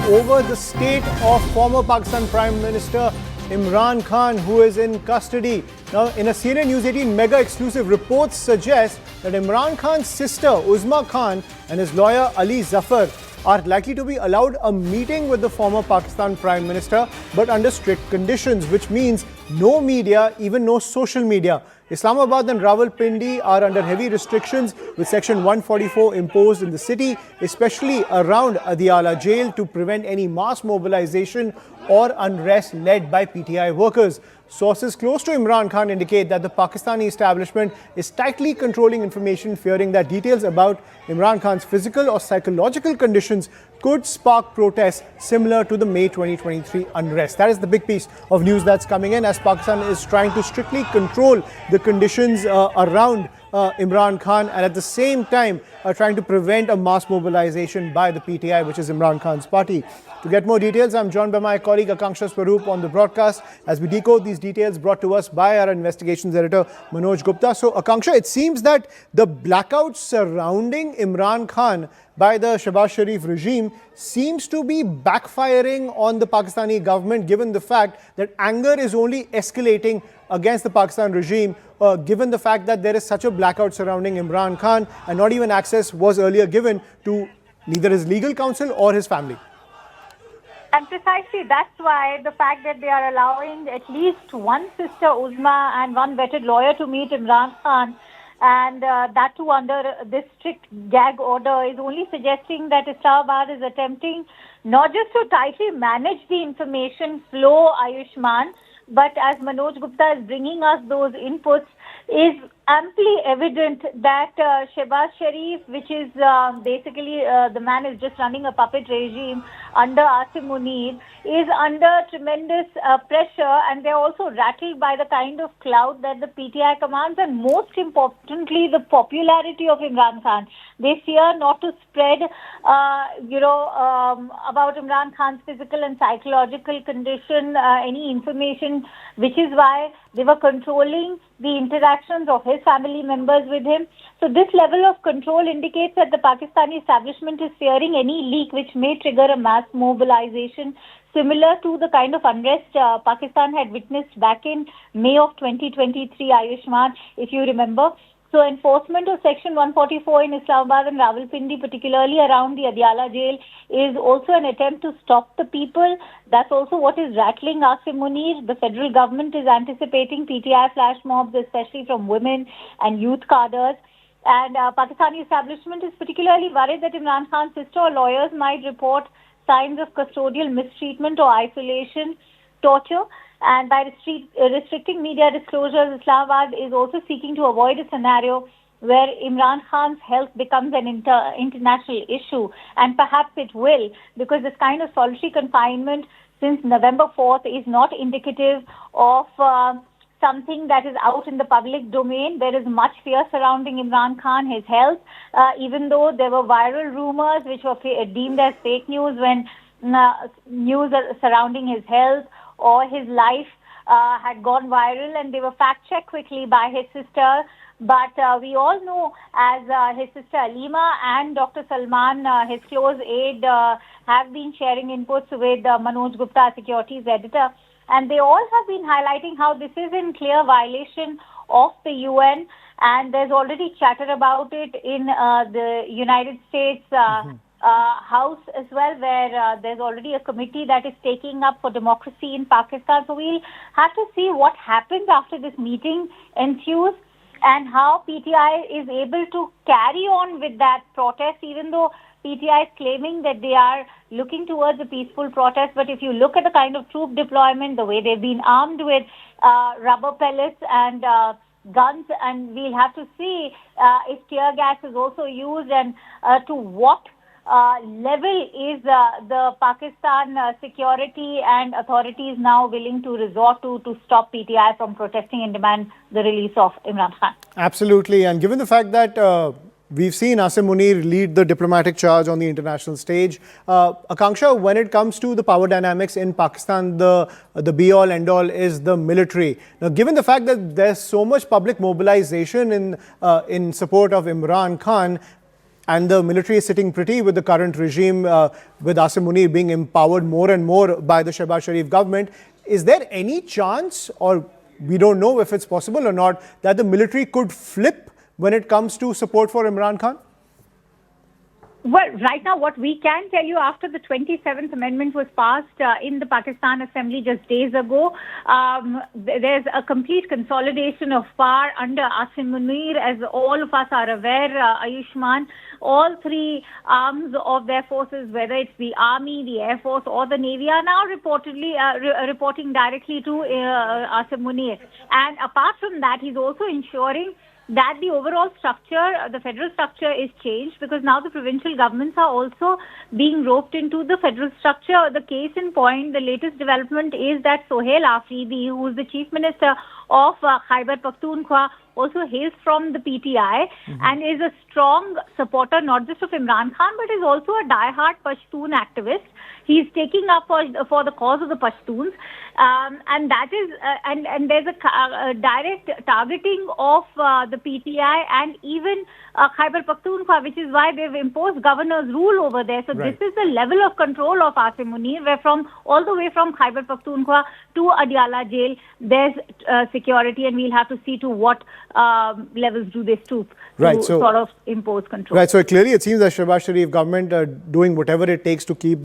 over the state of former Pakistan Prime Minister Imran Khan, who is in custody. Now, in a CNN News 18 mega exclusive, reports suggest that Imran Khan's sister Uzma Khan and his lawyer Ali Zafar are likely to be allowed a meeting with the former Pakistan Prime Minister, but under strict conditions, which means no media, even no social media. Islamabad and Rawalpindi are under heavy restrictions with Section 144 imposed in the city, especially around Adiala Jail, to prevent any mass mobilization or unrest led by PTI workers. Sources close to Imran Khan indicate that the Pakistani establishment is tightly controlling information, fearing that details about Imran Khan's physical or psychological conditions could spark protests similar to the May 2023 unrest. That is the big piece of news that's coming in, as Pakistan is trying to strictly control the conditions around Imran Khan, and at the same time trying to prevent a mass mobilization by the PTI, which is Imran Khan's party. To get more details, I'm joined by my colleague Akanksha Swaroop on the broadcast as we decode these details brought to us by our investigations editor Manoj Gupta. So Akanksha, it seems that the blackouts surrounding Imran Khan by the Shehbaz Sharif regime seems to be backfiring on the Pakistani government, given the fact that anger is only escalating against the Pakistan regime, given the fact that there is such a blackout surrounding Imran Khan, and not even access was earlier given to neither his legal counsel or his family. And precisely that's why the fact that they are allowing at least one sister, Uzma, and one vetted lawyer to meet Imran Khan, and that too under this strict gag order, is only suggesting that Islamabad is attempting not just to tightly manage the information flow, Ayushman, but as Manoj Gupta is bringing us those inputs, is amply evident that Shehbaz Sharif, which is basically the man is just running a puppet regime under Asim Munir, is under tremendous pressure, and they're also rattled by the kind of clout that the PTI commands, and most importantly, the popularity of Imran Khan. They fear not to spread, about Imran Khan's physical and psychological condition, any information, which is why they were controlling the interactions of his family members with him. So this level of control indicates that the Pakistani establishment is fearing any leak which may trigger a mass mobilization similar to the kind of unrest Pakistan had witnessed back in May of 2023, Ayushman, if you remember. So enforcement of Section 144 in Islamabad and Rawalpindi, particularly around the Adiala Jail, is also an attempt to stop the people. That's also what is rattling Asim Munir. The federal government is anticipating PTI flash mobs, especially from women and youth cadres. And Pakistani establishment is particularly worried that Imran Khan's sister or lawyers might report signs of custodial mistreatment or isolation, torture. And by restricting media disclosures, Islamabad is also seeking to avoid a scenario where Imran Khan's health becomes an international issue. And perhaps it will, because this kind of solitary confinement since November 4th is not indicative of something that is out in the public domain. There is much fear surrounding Imran Khan, his health, even though there were viral rumors which were deemed as fake news when news surrounding his health or his life had gone viral, and they were fact-checked quickly by his sister. But we all know, as his sister Alima and Dr. Salman, his close aide, have been sharing inputs with Manoj Gupta, securities editor, and they all have been highlighting how this is in clear violation of the UN, and there's already chatter about it in the United States House as well, where there's already a committee that is taking up for democracy in Pakistan. So we'll have to see what happens after this meeting ensues, and how PTI is able to carry on with that protest, even though PTI is claiming that they are looking towards a peaceful protest. But if you look at the kind of troop deployment, the way they've been armed with rubber pellets and guns, and we'll have to see if tear gas is also used, and to what level is the Pakistan security and authorities now willing to resort to stop PTI from protesting and demand the release of Imran Khan. Absolutely. And given the fact that we've seen Asim Munir lead the diplomatic charge on the international stage, Akanksha, when it comes to the power dynamics in Pakistan, the be-all, end-all is the military. Now, given the fact that there's so much public mobilization in support of Imran Khan, and the military is sitting pretty with the current regime, with Asim Munir being empowered more and more by the Shehbaz Sharif government. Is there any chance, or we don't know if it's possible or not, that the military could flip when it comes to support for Imran Khan? Well, right now, what we can tell you, after the 27th Amendment was passed in the Pakistan Assembly just days ago, there's a complete consolidation of power under Asim Munir. As all of us are aware, Ayushman, all three arms of their forces, whether it's the Army, the Air Force or the Navy, are now reportedly reporting directly to Asim Munir. And apart from that, he's also ensuring that the overall structure, the federal structure, is changed, because now the provincial governments are also being roped into the federal structure. The case in point, the latest development is that Sohail Afridi, who is the chief minister of Khyber Pakhtunkhwa, also hails from the PTI and is a strong supporter not just of Imran Khan but is also a die-hard Pashtun activist. He is taking up for the cause of the Pashtuns, and that is and there's a direct targeting of the PTI and even Khyber Pakhtunkhwa, which is why they've imposed governor's rule over there. So Right. this is the level of control of Asim Munir, where from all the way from Khyber Pakhtunkhwa to Adiala Jail, there's security, and we'll have to see to what levels do they stoop Right, to so- sort of impose control. Right, so clearly it seems that Shehbaz Sharif government are doing whatever it takes to keep